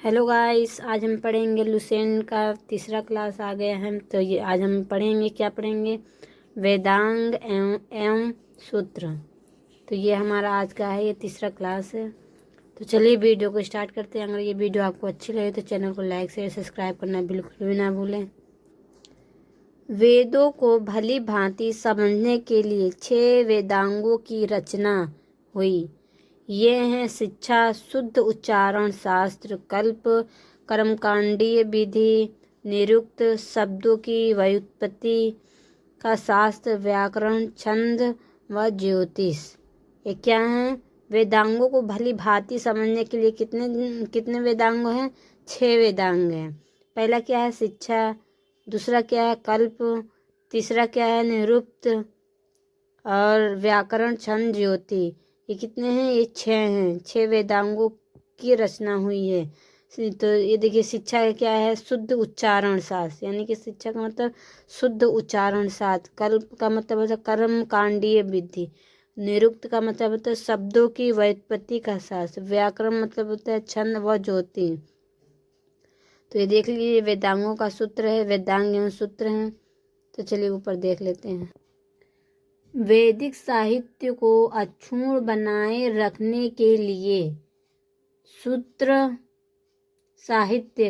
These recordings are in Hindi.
हेलो गाइस, आज हम पढ़ेंगे लुसेंट का तीसरा क्लास आ गया है। तो ये आज हम पढ़ेंगे, क्या पढ़ेंगे? वेदांग एवं सूत्र। तो ये हमारा आज का है, ये तीसरा क्लास है। तो चलिए वीडियो को स्टार्ट करते हैं। अगर ये वीडियो आपको अच्छी लगे तो चैनल को लाइक शेयर सब्सक्राइब करना बिल्कुल भी ना भूलें। वेदों को भली भांति समझने के लिए 6 वेदांगों की रचना हुई। ये हैं शिक्षा, शुद्ध उच्चारण शास्त्र, कल्प, कर्मकांडीय विधि, निरुक्त, शब्दों की व्युत्पत्ति का शास्त्र, व्याकरण, छंद व ज्योतिष। ये क्या है? वेदांगों को भली भांति समझने के लिए कितने कितने वेदांग हैं? 6 वेदांग हैं। पहला क्या है? शिक्षा। दूसरा क्या है? कल्प। तीसरा क्या है? निरुक्त। और व्याकरण, छंद, ज्योति। ये कितने हैं? ये 6 हैं। 6 वेदांगों की रचना हुई है। तो ये देखिए, शिक्षा का क्या है? शुद्ध उच्चारण शास्त्र, यानी कि शिक्षा का मतलब शुद्ध उच्चारण शास्त्र। कल्प का मतलब होता है कर्म कांडीय विधि। निरुक्त का मतलब होता है शब्दों की व्युत्पत्ति का शास्त्र। व्याकरण मतलब होता है छंद व ज्योति। तो ये देख लीजिए, वेदांगों का सूत्र है, वेदांग एवं सूत्र हैं। तो चलिए ऊपर देख लेते हैं। वैदिक साहित्य को अक्षुण्ण बनाए रखने के लिए सूत्र साहित्य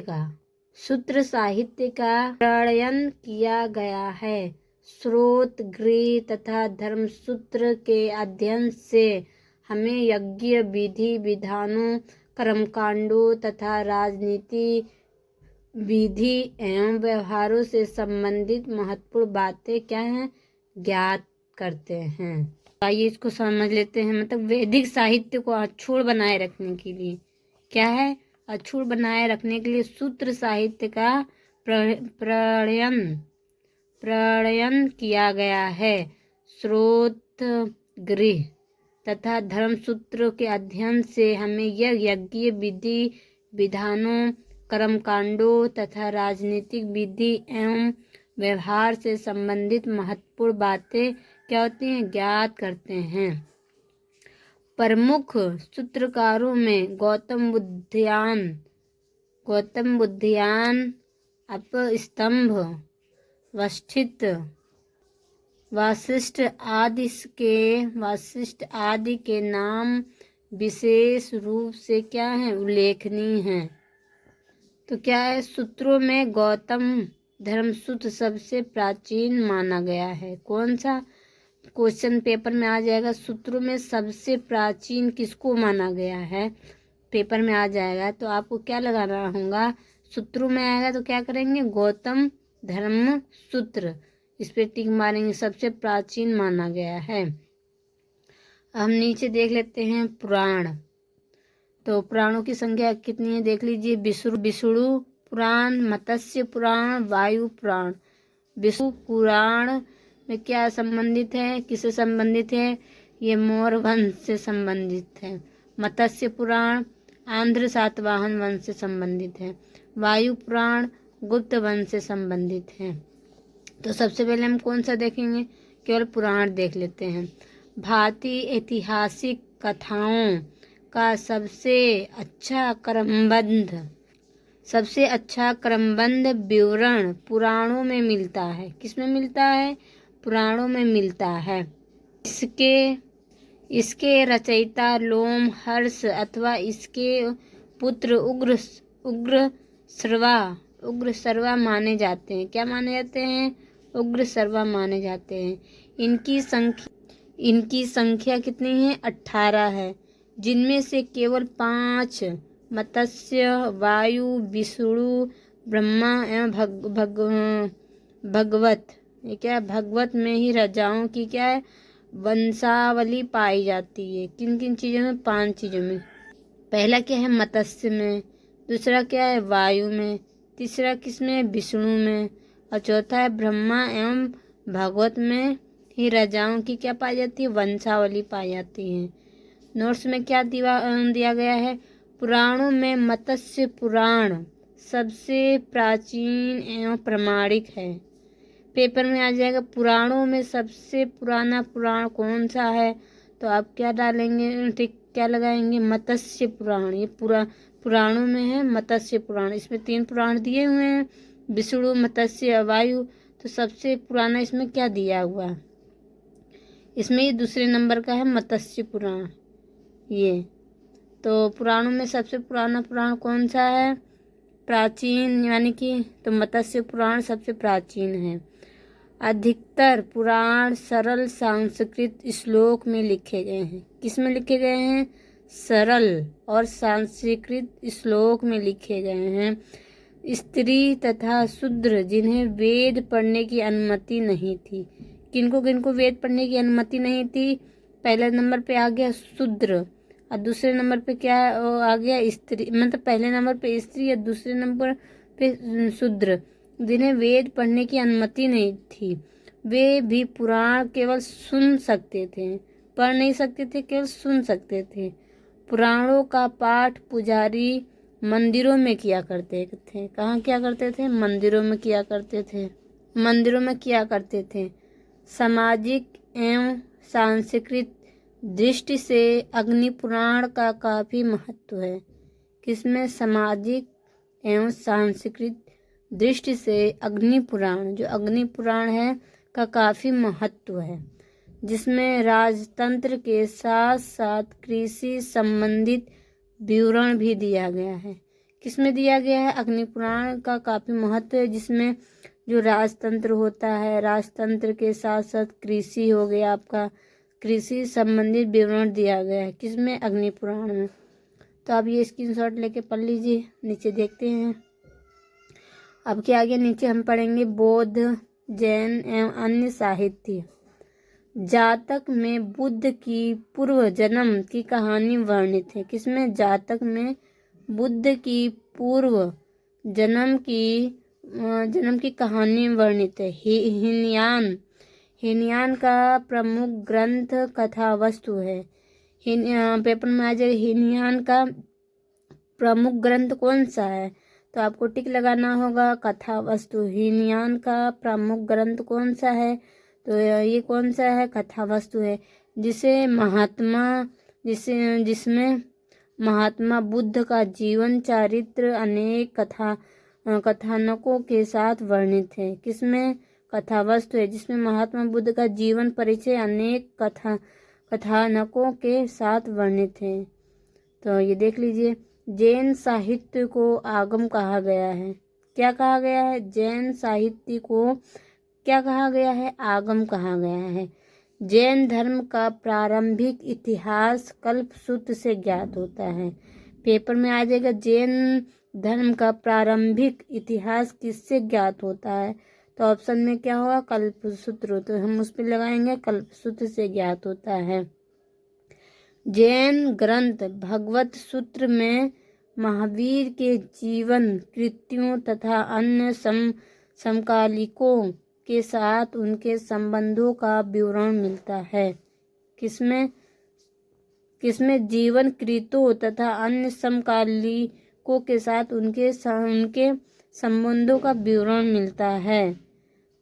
का प्रणयन किया गया है। स्रोत गृह तथा धर्मसूत्र के अध्ययन से हमें यज्ञ विधि विधानों, कर्मकांडों तथा राजनीति विधि एवं व्यवहारों से संबंधित महत्वपूर्ण बातें क्या हैं? ज्ञात करते हैं। आइए इसको समझ लेते हैं। मतलब वैदिक साहित्य को अक्षुण्ण बनाए रखने के लिए क्या है? अक्षुण्ण बनाए रखने के लिए सूत्र साहित्य का प्रणयन किया गया है। स्रोत गृह तथा धर्मसूत्रों के अध्ययन से हमें यह यज्ञ विधि विधानों, कर्मकांडों तथा राजनीतिक विधि एवं व्यवहार से संबंधित महत्वपूर्ण बातें क्या होती हैं? ज्ञात करते हैं। प्रमुख सूत्रकारों में गौतम बुद्धियान, अपस्तंभ, वासिष्ठ आदि के नाम विशेष रूप से क्या है? उल्लेखनीय हैं। तो क्या है? सूत्रों में गौतम धर्मसूत्र सबसे प्राचीन माना गया है। कौन सा? क्वेश्चन पेपर में आ जाएगा, सूत्रों में सबसे प्राचीन किसको माना गया है? पेपर में आ जाएगा तो आपको क्या लगाना होगा? सूत्रों में आएगा तो क्या करेंगे? गौतम धर्म सूत्र, इस पे टिक मारेंगे, सबसे प्राचीन माना गया है। हम नीचे देख लेते हैं पुराण। तो पुराणों की संख्या कितनी है देख लीजिए। विष्णु पुराण, मत्स्य पुराण, वायु पुराण। विष्णु पुराण में क्या संबंधित है? किससे संबंधित है? ये मौर्य वंश से संबंधित है। मत्स्य पुराण आंध्र सातवाहन वंश से संबंधित है। वायु पुराण गुप्त वंश से संबंधित है। तो सबसे पहले हम कौन सा देखेंगे? केवल पुराण देख लेते हैं। भारतीय ऐतिहासिक कथाओं का सबसे अच्छा क्रमबद्ध विवरण पुराणों में मिलता है। किसमें मिलता है? पुराणों में मिलता है। इसके रचयिता लोमहर्ष अथवा इसके पुत्र उग्रश्रवा माने जाते हैं। क्या माने जाते हैं? उग्रश्रवा माने जाते हैं। इनकी संख्या कितनी है? 18 है, जिनमें से केवल 5 मत्स्य, वायु, विष्णु, ब्रह्मा एवं भगवत, ये क्या है? भगवत में ही राजाओं की क्या है? वंशावली पाई जाती है। किन किन चीज़ों में? 5 चीज़ों में। पहला क्या है? मत्स्य में। दूसरा क्या है? वायु में। तीसरा किसमें? विष्णु में। और चौथा है ब्रह्मा एवं भगवत में ही राजाओं की क्या पाई जाती है? वंशावली पाई जाती है। नोट्स में क्या दिया गया है? पुराणों में मत्स्य पुराण सबसे प्राचीन एवं प्रामाणिक है। पेपर में आ जाएगा पुराणों में सबसे पुराना पुराण कौन सा है? तो आप क्या डालेंगे? ठीक, क्या लगाएंगे? मत्स्य पुराण। ये पुराणों में है मत्स्य पुराण। इसमें 3 पुराण दिए हुए हैं, विष्णु, मत्स्य, वायु। तो सबसे पुराना इसमें क्या दिया हुआ है? इसमें ये दूसरे नंबर का है मत्स्य पुराण। ये तो पुराणों में सबसे पुराना पुराण कौन सा है? प्राचीन, यानी कि तो मत्स्य पुराण सबसे प्राचीन है। अधिकतर पुराण सरल संस्कृत श्लोक में लिखे गए हैं। किस में लिखे गए हैं? सरल और संस्कृत श्लोक में लिखे गए हैं। स्त्री तथा शूद्र जिन्हें वेद पढ़ने की अनुमति नहीं थी, किनको किनको वेद पढ़ने की अनुमति नहीं थी? पहले नंबर पे आ गया शूद्र और दूसरे नंबर पे क्या आ गया? स्त्री। मतलब पहले नंबर पे स्त्री और दूसरे नंबर पे शूद्र, जिन्हें वेद पढ़ने की अनुमति नहीं थी। वे भी पुराण केवल सुन सकते थे, पढ़ नहीं सकते थे, केवल सुन सकते थे। पुराणों का पाठ पुजारी मंदिरों में किया करते थे। कहाँ किया करते थे? मंदिरों में किया करते थे। मंदिरों में किया करते थे। सामाजिक एवं सांस्कृतिक दृष्टि से अग्नि पुराण का काफ़ी महत्व है। किसमें? सामाजिक एवं सांस्कृतिक दृष्टि से अग्नि पुराण, जो अग्नि पुराण है, का काफ़ी महत्व है, जिसमें राजतंत्र के साथ साथ कृषि संबंधित विवरण भी दिया गया है। किसमें दिया गया है? अग्नि पुराण का काफ़ी महत्व है, जिसमें जो राजतंत्र होता है, राजतंत्र के साथ साथ कृषि हो गया आपका, कृषि संबंधित विवरण दिया गया है। किसमें? अग्नि पुराण में। तो आप ये स्क्रीनशॉट लेके पढ़ लीजिए। नीचे देखते हैं अब क्या आ गया। नीचे हम पढ़ेंगे बौद्ध, जैन एवं अन्य साहित्य। जातक में बुद्ध की पूर्व जन्म की कहानी वर्णित है। किसमें? जातक में बुद्ध की पूर्व जन्म की कहानी वर्णित है। हीनयान का प्रमुख ग्रंथ कथावस्तु है। पेपर में आ जाए हीनयान का प्रमुख ग्रंथ कौन सा है? तो आपको टिक लगाना होगा कथावस्तु। हीनयान का प्रमुख ग्रंथ कौन सा है? तो ये कौन सा है? कथावस्तु है, जिसमें महात्मा बुद्ध का जीवन चरित्र अनेक कथानकों के साथ वर्णित है। किसमें? कथावस्तु है, जिसमें महात्मा बुद्ध का जीवन परिचय अनेक कथानकों के साथ वर्णित है। तो ये देख लीजिए। जैन साहित्य को आगम कहा गया है। क्या कहा गया है? जैन साहित्य को क्या कहा गया है? आगम कहा गया है। जैन धर्म का प्रारंभिक इतिहास कल्पसूत्र से ज्ञात होता है। पेपर में आ जाएगा जैन धर्म का प्रारंभिक इतिहास किससे ज्ञात होता है? तो ऑप्शन में क्या होगा? कल्पसूत्र। तो हम उस पर लगाएंगे कल्पसूत्र से ज्ञात होता है। जैन ग्रंथ भगवत सूत्र में महावीर के जीवन कृत्यों तथा अन्य समकालिकों के साथ उनके संबंधों का विवरण मिलता है। किसमें? जीवन कृत्यों तथा अन्य समकालिकों के साथ उनके संबंधों का विवरण मिलता है।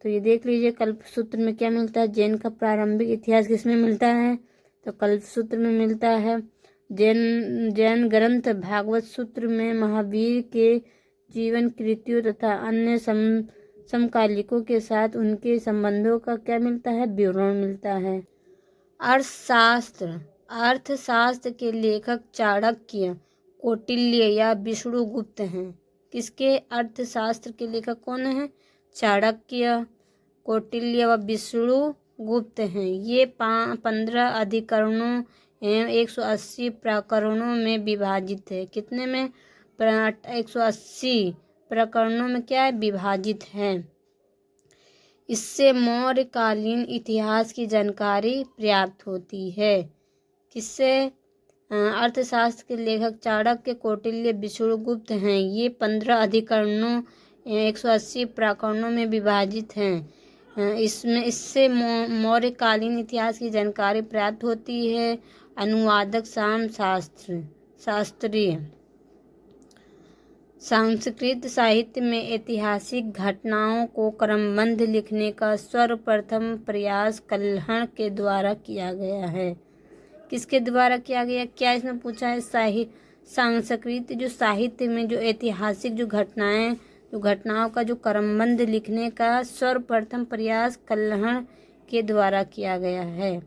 तो ये देख लीजिए कल्पसूत्र में क्या मिलता है? जैन का प्रारंभिक इतिहास किसमें मिलता है? तो कल्पसूत्र में मिलता है। जैन ग्रंथ भागवत सूत्र में महावीर के जीवन कृत्यों तथा अन्य समकालिकों के साथ उनके संबंधों का क्या मिलता है? विवरण मिलता है। अर्थशास्त्र के लेखक चाणक्य, कौटिल्य या विष्णुगुप्त हैं। किसके? अर्थशास्त्र के लेखक कौन है? चाणक्य, कौटिल्य व विष्णुगुप्त हैं। ये 15 अधिकरणों एवं 180 प्रकरणों में विभाजित है। कितने में? 180 प्रकरणों में क्या है? विभाजित है। इससे मौर्यकालीन इतिहास की जानकारी प्राप्त होती है। किससे? अर्थशास्त्र के लेखक चाणक्य, कौटिल्य, विष्णुगुप्त हैं। ये 15 अधिकरणों 180 प्रकरणों में विभाजित हैं। इससे मौर्यकालीन इतिहास की जानकारी प्राप्त होती है। अनुवादक शास्त्रीय संस्कृत साहित्य में ऐतिहासिक घटनाओं को क्रमबद्ध लिखने का सर्वप्रथम प्रयास कल्हण के द्वारा किया गया है। किसके द्वारा किया गया? क्या इसमें पूछा है? संस्कृत जो साहित्य में जो ऐतिहासिक जो घटनाओं का जो क्रमबद्ध लिखने का सर्वप्रथम प्रयास कल्हण के द्वारा किया गया है।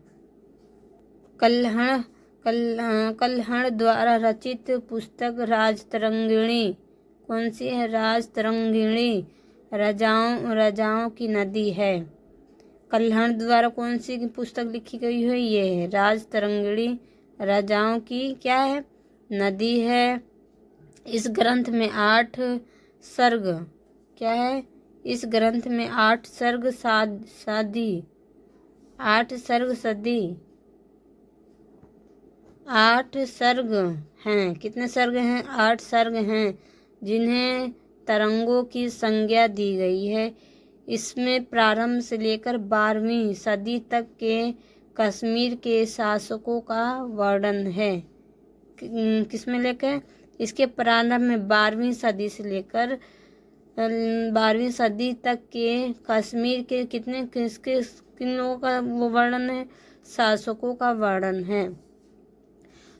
कल्हण द्वारा रचित पुस्तक राजतरंगिणी कौन सी है? राजतरंगिणी राजाओं की नदी है। कल्हण द्वारा कौन सी पुस्तक लिखी गई है? ये है राजतरंगिणी राजाओं की क्या है? नदी है। इस ग्रंथ में 8 सर्ग क्या है? इस ग्रंथ में 8 सर्ग सदी 8 सर्ग हैं। कितने सर्ग हैं? 8 सर्ग हैं, जिन्हें तरंगों की संज्ञा दी गई है। इसमें प्रारंभ से लेकर 12वीं सदी तक के कश्मीर के शासकों का वर्णन है। किसमें लेकर? इसके प्रारंभ में 12वीं सदी से लेकर 12वीं सदी तक के कश्मीर के किन लोगों का वो वर्णन है? शासकों का वर्णन है।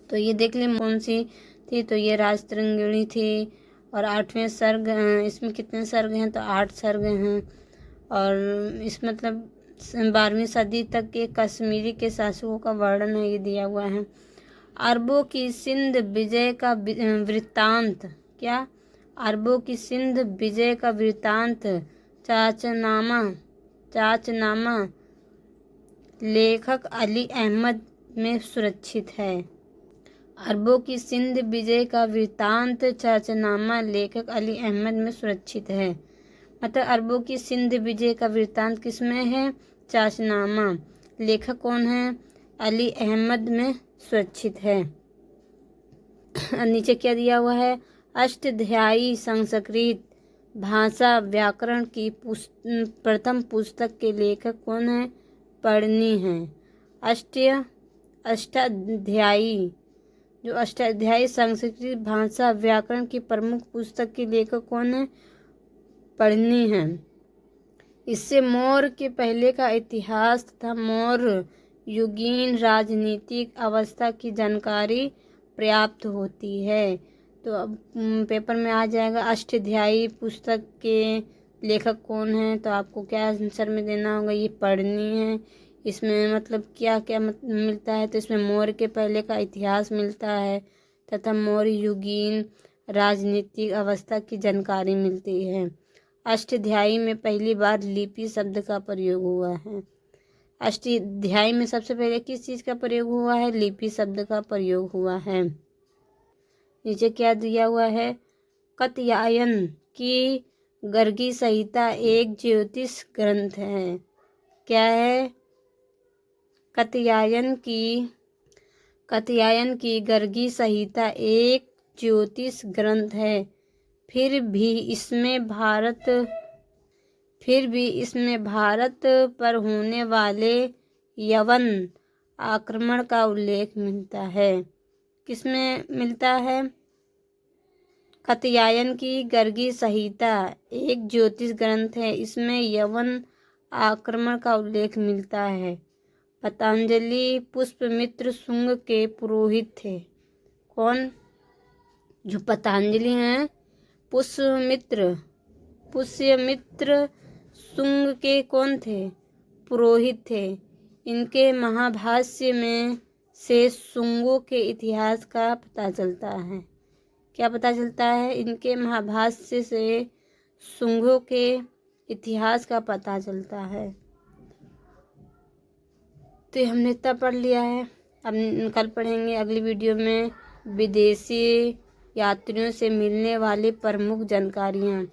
तो ये देख लें कौन सी थी, तो ये राजतरंगिणी थी। और 8वें सर्ग, इसमें कितने सर्ग हैं? तो 8 सर्ग हैं। और इस मतलब 12वीं सदी तक के कश्मीरी के शासकों का वर्णन है, ये दिया हुआ है। अरबों की सिंध विजय का वृत्तांत क्या? अरबों की सिंध विजय का वृत्तांत चाचनामा लेखक अली अहमद में सुरक्षित है। अरबों की सिंध विजय का वृत्तांत चाचनामा लेखक अली अहमद में सुरक्षित है। मतलब अरबों की सिंध विजय का वृत्तांत किसमें है? चाचनामा। लेखक कौन है? अली अहमद में सुरक्षित है। नीचे क्या दिया हुआ है? अष्टाध्यायी संस्कृत भाषा व्याकरण की प्रथम पुस्तक के लेखक कौन है? पढ़नी है। अष्टाध्यायी जो अष्टाध्यायी संस्कृत भाषा व्याकरण की प्रमुख पुस्तक के लेखक कौन है? पढ़नी है। इससे मौर्य के पहले का इतिहास तथा मौर्य युगीन राजनीतिक अवस्था की जानकारी प्राप्त होती है। तो अब पेपर में आ जाएगा अष्टाध्यायी पुस्तक के लेखक कौन है, तो आपको क्या आंसर में देना होगा? ये पढ़नी है। इसमें मतलब क्या क्या मिलता है? तो इसमें मौर्य के पहले का इतिहास मिलता है तथा मौर्य युगीन राजनीतिक अवस्था की जानकारी मिलती है। अष्टाध्यायी में पहली बार लिपि शब्द का प्रयोग हुआ है। अष्टाध्यायी में सबसे पहले किस चीज़ का प्रयोग हुआ है? लिपि शब्द का प्रयोग हुआ है। नीचे क्या दिया हुआ है? कात्यायन की गर्गी संहिता एक ज्योतिष ग्रंथ है। क्या है? कात्यायन की गर्गी संहिता एक ज्योतिष ग्रंथ है। फिर भी इसमें भारत पर होने वाले यवन आक्रमण का उल्लेख मिलता है। किसमें मिलता है? कात्यायन की गर्गी संहिता एक ज्योतिष ग्रंथ है, इसमें यवन आक्रमण का उल्लेख मिलता है। पतंजलि पुष्यमित्र शुंग के पुरोहित थे। कौन? जो पतंजलि हैं पुष्यमित्र शुंग के कौन थे? पुरोहित थे। इनके महाभाष्य में से शुंगों के इतिहास का पता चलता है। क्या पता चलता है? इनके महाभाष्य से शुंगों के इतिहास का पता चलता है। तो हमने इतना पढ़ लिया है। अब कल पढ़ेंगे अगली वीडियो में विदेशी यात्रियों से मिलने वाली प्रमुख जानकारियाँ।